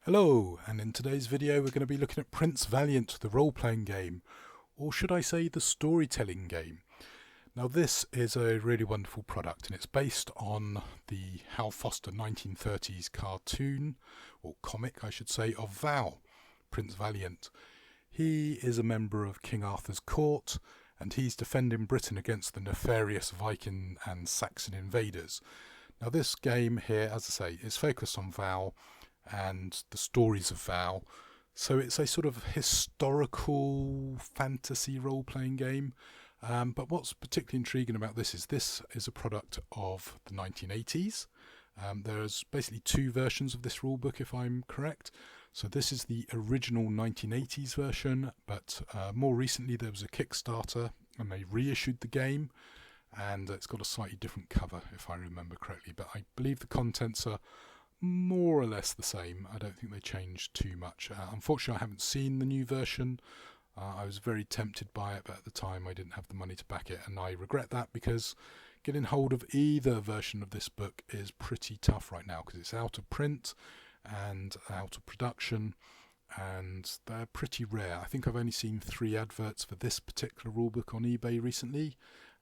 Hello, and in today's video we're going to be looking at Prince Valiant, the role-playing game, or should I say the storytelling game. Now this is a really wonderful product and it's based on the Hal Foster 1930s cartoon, or comic I should say, of Val, Prince Valiant. He is a member of King Arthur's court and he's defending Britain against the nefarious Viking and Saxon invaders. Now this game here, as I say, is focused on Val and the stories of Val. So it's a sort of historical fantasy role-playing game. But what's particularly intriguing about this is a product of the 1980s. There's basically two versions of this rulebook, if I'm correct. So this is the original 1980s version, but more recently there was a Kickstarter and they reissued the game, and it's got a slightly different cover, if I remember correctly. But I believe the contents are more or less the same. I don't think they changed too much. Unfortunately, I haven't seen the new version. I was very tempted by it, but at the time I didn't have the money to back it, and I regret that because getting hold of either version of this book is pretty tough right now because it's out of print and out of production, and they're pretty rare. I think I've only seen 3 adverts for this particular rulebook on eBay recently,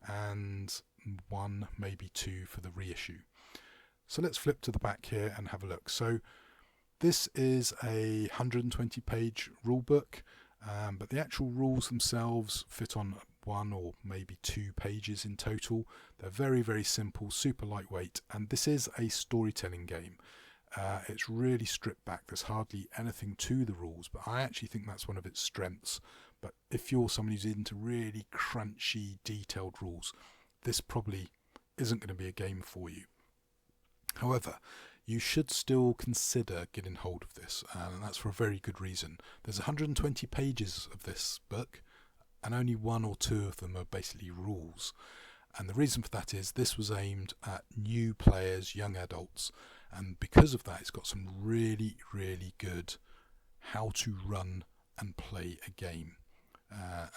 and 1, maybe 2 for the reissue. So let's flip to the back here and have a look. So this is a 120 page rule book, but the actual rules themselves fit on 1 or maybe 2 pages in total. They're very, very simple, super lightweight, and this is a storytelling game. It's really stripped back. There's hardly anything to the rules, but I actually think that's one of its strengths. But if you're someone who's into really crunchy, detailed rules, this probably isn't going to be a game for you. However, you should still consider getting hold of this, and that's for a very good reason. There's 120 pages of this book, and only 1 or 2 of them are basically rules. And the reason for that is this was aimed at new players, young adults, and because of that it's got some really, really good how to run and play a game.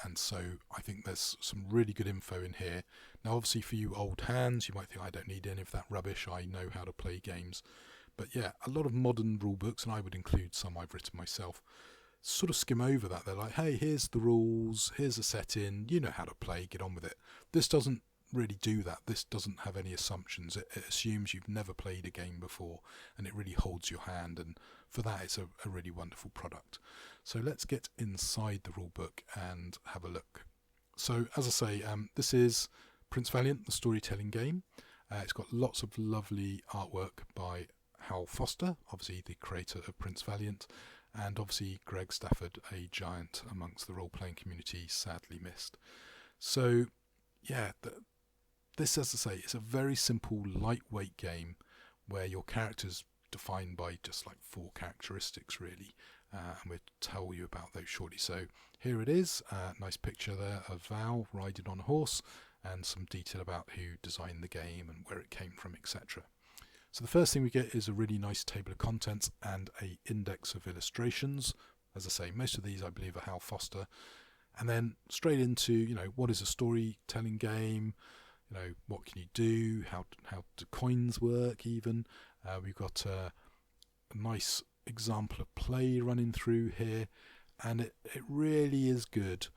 And so I think there's some really good info in here. Now obviously for you old hands, you might think I don't need any of that rubbish, I know how to play games. But yeah, a lot of modern rule books, and I would include some I've written myself, sort of skim over that. They're like, hey, here's the rules, here's a setting, you know how to play, get on with it. This doesn't really do that. This doesn't have any assumptions. It assumes you've never played a game before, and it really holds your hand, and for that it's a really wonderful product. So let's get inside the rulebook and have a look. So as I say, this is Prince Valiant, the storytelling game. It's got lots of lovely artwork by Hal Foster, obviously the creator of Prince Valiant, and obviously Greg Stafford, a giant amongst the role-playing community, sadly missed. So yeah, this, as I say, is a very simple, lightweight game where your character's defined by just like 4 characteristics really, and we'll tell you about those shortly. So here it is, nice picture there of Val riding on a horse, and some detail about who designed the game and where it came from, etc. So the first thing we get is a really nice table of contents and a index of illustrations. As I say, most of these I believe are Hal Foster, and then straight into, what is a storytelling game, what can you do, how do coins work even. We've got a nice example of play running through here, and it really is good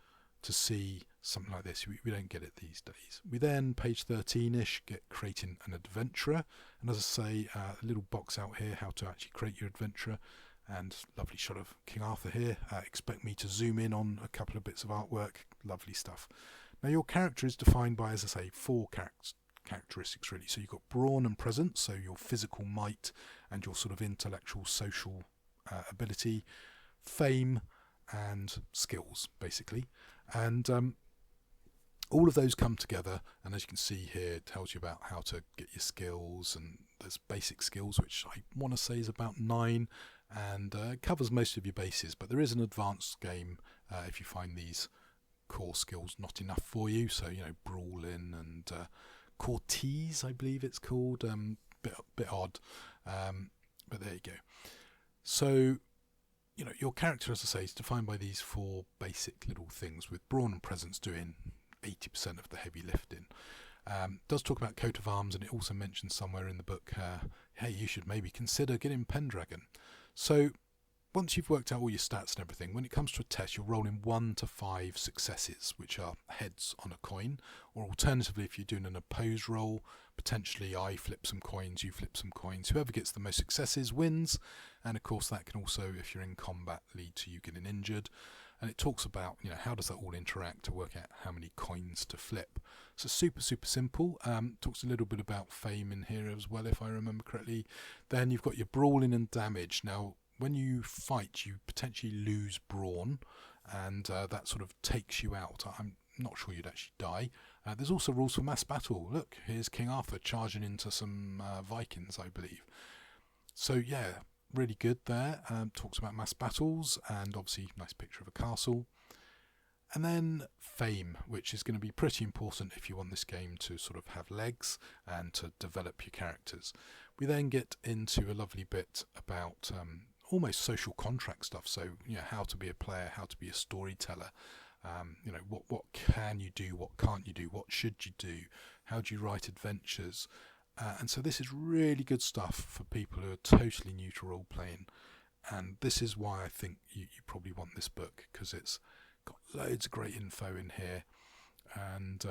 to see something like this. We don't get it these days. We then, page 13ish, get creating an adventurer, and as I say, a little box out here how to actually create your adventurer, and lovely shot of King Arthur here. Expect me to zoom in on a couple of bits of artwork, lovely stuff. Now your character is defined by, as I say, 4 characteristics really. So you've got brawn and presence, so your physical might and your sort of intellectual, social ability, fame and skills basically. And all of those come together, and as you can see here, it tells you about how to get your skills, and there's basic skills which I want to say is about 9, and covers most of your bases, but there is an advanced game if you find these core skills not enough for you. So brawling and Cortese, I believe it's called, bit odd, but there you go. So your character, as I say, is defined by these 4 basic little things, with brawn and presence doing 80% of the heavy lifting. Does talk about coat of arms, and it also mentions somewhere in the book, hey, you should maybe consider getting Pendragon. So once you've worked out all your stats and everything, when it comes to a test, you're rolling 1 to 5 successes, which are heads on a coin, or alternatively, if you're doing an opposed roll, potentially I flip some coins, you flip some coins. Whoever gets the most successes wins, and of course that can also, if you're in combat, lead to you getting injured. And it talks about, how does that all interact to work out how many coins to flip. So super simple. Talks a little bit about fame in here as well, if I remember correctly. Then you've got your brawling and damage. Now, when you fight, you potentially lose brawn, and that sort of takes you out. I'm not sure you'd actually die. There's also rules for mass battle. Look, here's King Arthur charging into some Vikings, I believe. So yeah, really good there. Talks about mass battles, and obviously nice picture of a castle. And then fame, which is going to be pretty important if you want this game to sort of have legs and to develop your characters. We then get into a lovely bit about almost social contract stuff. So, how to be a player, how to be a storyteller. What can you do, what can't you do, what should you do, how do you write adventures. And so this is really good stuff for people who are totally new to role playing. And this is why I think you probably want this book, because it's got loads of great info in here. And,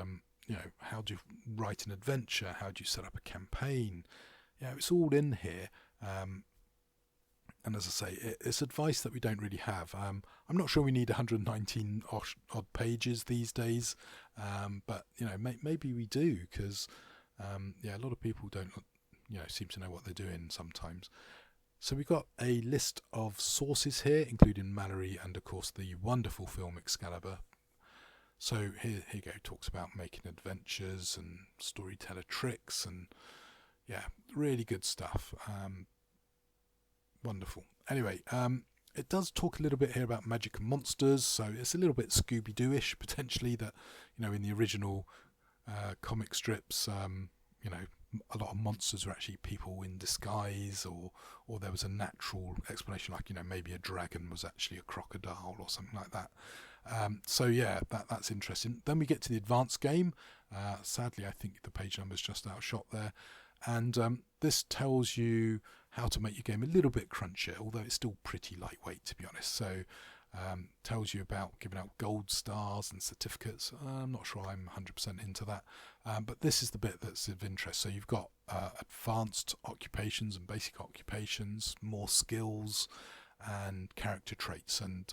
how do you write an adventure? How do you set up a campaign? It's all in here. And as I say, it's advice that we don't really have. I'm not sure we need 119 odd pages these days, but maybe we do, because a lot of people don't seem to know what they're doing sometimes. So we've got a list of sources here, including Mallory and of course the wonderful film Excalibur. So here you go, talks about making adventures and storyteller tricks, and really good stuff. Wonderful. Anyway, it does talk a little bit here about magic and monsters, so it's a little bit Scooby-Doo-ish potentially, that in the original comic strips, a lot of monsters were actually people in disguise, or there was a natural explanation, like maybe a dragon was actually a crocodile or something like that. That's interesting. Then we get to the advanced game. Sadly, I think the page number's just outshot there. And this tells you how to make your game a little bit crunchier, although it's still pretty lightweight, to be honest. So tells you about giving out gold stars and certificates. I'm not sure I'm 100% into that, but this is the bit that's of interest. So you've got advanced occupations and basic occupations, more skills and character traits, and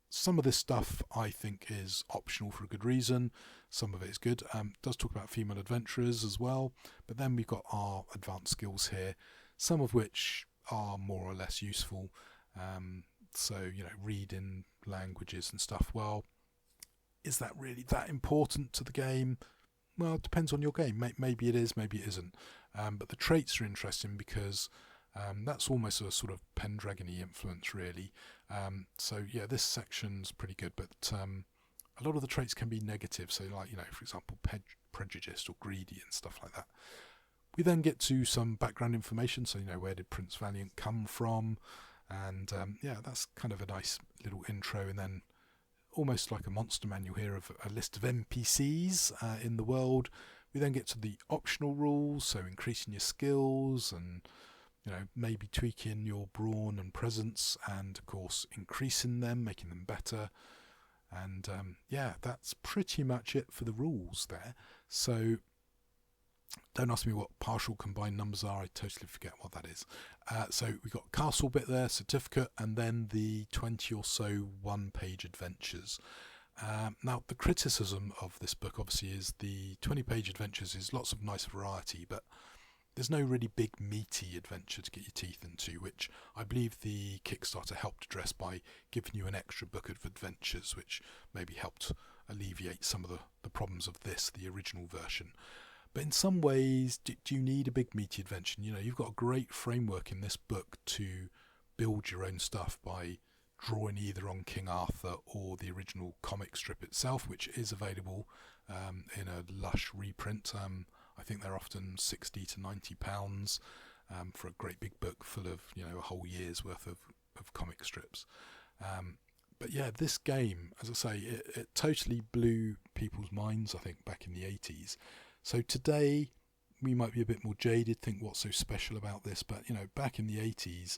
some of this stuff I think is optional for a good reason. Some of it is good. Does talk about female adventurers as well, but then we've got our advanced skills here, some of which are more or less useful. So, reading languages and stuff. Well, is that really that important to the game? Well, it depends on your game. Maybe it is, maybe it isn't. But the traits are interesting because that's almost a sort of Pendragon-y influence, really. This section's pretty good, but a lot of the traits can be negative. So, like, for example, prejudiced or greedy and stuff like that. We then get to some background information. So, where did Prince Valiant come from? And that's kind of a nice little intro, and then almost like a monster manual here of a list of NPCs in the world. We then get to the optional rules, so increasing your skills and maybe tweaking your brawn and presence, and of course increasing them, making them better. And that's pretty much it for the rules there. So don't ask me what partial combined numbers are, I totally forget what that is. So we've got castle bit there, certificate, and then the 20 or so one-page adventures. Now, the criticism of this book obviously is the 20-page adventures is lots of nice variety, but there's no really big meaty adventure to get your teeth into, which I believe the Kickstarter helped address by giving you an extra book of adventures, which maybe helped alleviate some of the problems of the original version. But in some ways, do you need a big meaty adventure? You've got a great framework in this book to build your own stuff by drawing either on King Arthur or the original comic strip itself, which is available in a lush reprint. I think they're often £60 to £90 for a great big book full of a whole year's worth of comic strips. But this game, as I say, it totally blew people's minds, I think, back in the 80s. So today we might be a bit more jaded, think what's so special about this, but back in the 80s,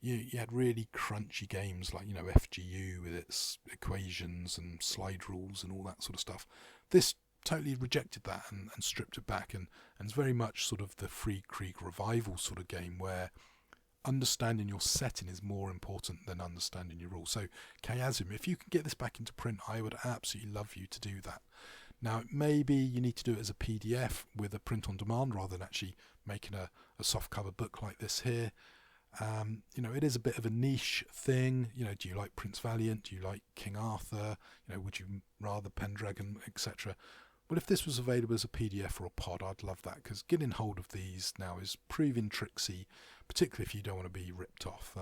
you had really crunchy games like, you know, FGU with its equations and slide rules and all that sort of stuff. This totally rejected that and stripped it back, and it's very much sort of the Free Krieg revival sort of game where understanding your setting is more important than understanding your rules. So Chaosium, if you can get this back into print, I would absolutely love you to do that. Now, maybe you need to do it as a PDF with a print on demand rather than actually making a softcover book like this here. You know, it is a bit of a niche thing. You know, do you like Prince Valiant? Do you like King Arthur? You know, would you rather Pendragon, etc.? Well, if this was available as a PDF or a pod, I'd love that, because getting hold of these now is proving tricksy, particularly if you don't want to be ripped off.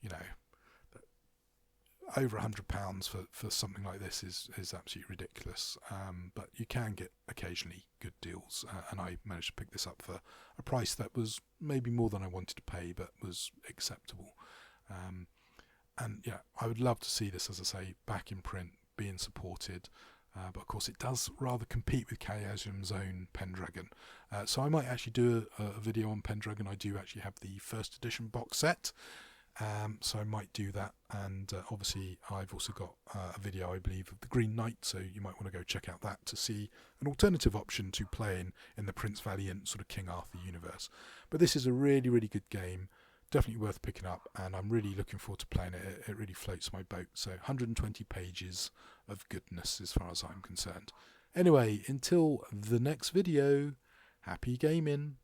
You know, over £100 for something like this is absolutely ridiculous. But you can get occasionally good deals, and I managed to pick this up for a price that was maybe more than I wanted to pay, but was acceptable. And yeah, I would love to see this, as I say, back in print, being supported. But of course it does rather compete with Chaosium's own Pendragon. So I might actually do a video on Pendragon. I do actually have the first edition box set, so I might do that. And obviously I've also got a video, I believe, of the Green Knight, so you might want to go check out that to see an alternative option to playing in the Prince Valiant sort of King Arthur universe. But this is a really, really good game. Definitely worth picking up, and I'm really looking forward to playing it. It really floats my boat. So 120 pages of goodness as far as I'm concerned. Anyway, until the next video, happy gaming.